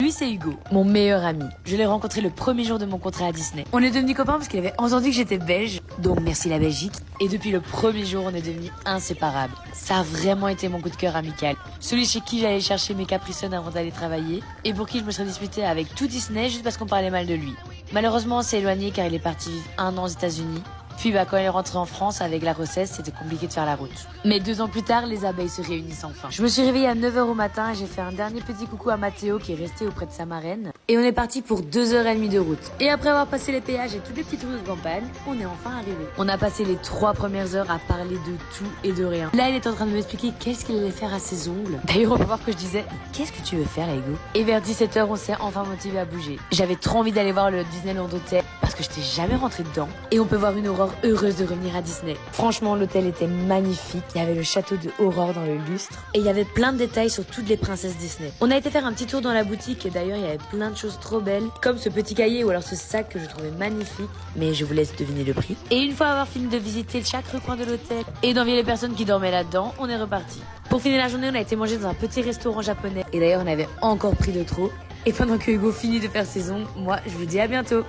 Lui, c'est Hugo, mon meilleur ami. Je l'ai rencontré le premier jour de mon contrat à Disney. On est devenus copains parce qu'il avait entendu que j'étais belge, donc merci la Belgique. Et depuis le premier jour, on est devenus inséparables. Ça a vraiment été mon coup de cœur amical. Celui chez qui j'allais chercher mes Capri-Sun avant d'aller travailler, et pour qui je me serais disputée avec tout Disney juste parce qu'on parlait mal de lui. Malheureusement, on s'est éloigné car il est parti vivre 1 an aux États-Unis. Puis quand il est rentré en France avec la grossesse, c'était compliqué de faire la route. Mais 2 ans plus tard, les abeilles se réunissent enfin. Je me suis réveillée à 9h au matin et j'ai fait un dernier petit coucou à Mathéo qui est resté auprès de sa marraine. Et on est parti pour 2h30 de route. Et après avoir passé les péages et toutes les petites rues de campagne, on est enfin arrivé. On a passé les 3 premières heures à parler de tout et de rien. Là, il est en train de m'expliquer qu'est-ce qu'il allait faire à ses ongles. D'ailleurs, on peut voir que je disais « Qu'est-ce que tu veux faire, Hugo ?» Et vers 17h, on s'est enfin motivé à bouger. J'avais trop envie d'aller voir le Disneyland Hotel parce que j'étais jamais rentrée dedans. Et on peut voir une aurore heureuse de revenir à Disney. Franchement, l'hôtel était magnifique. Il y avait le château de Aurore dans le lustre. Et il y avait plein de détails sur toutes les princesses Disney. On a été faire un petit tour dans la boutique et d'ailleurs, il y avait plein de choses trop belles. Comme ce petit cahier ou alors ce sac que je trouvais magnifique. Mais je vous laisse deviner le prix. Et une fois avoir fini de visiter chaque recoin de l'hôtel et d'envier les personnes qui dormaient là-dedans, on est reparti. Pour finir la journée, on a été manger dans un petit restaurant japonais. Et d'ailleurs, on avait encore pris de trop. Et pendant que Hugo finit de faire ses ongles, moi, je vous dis à bientôt.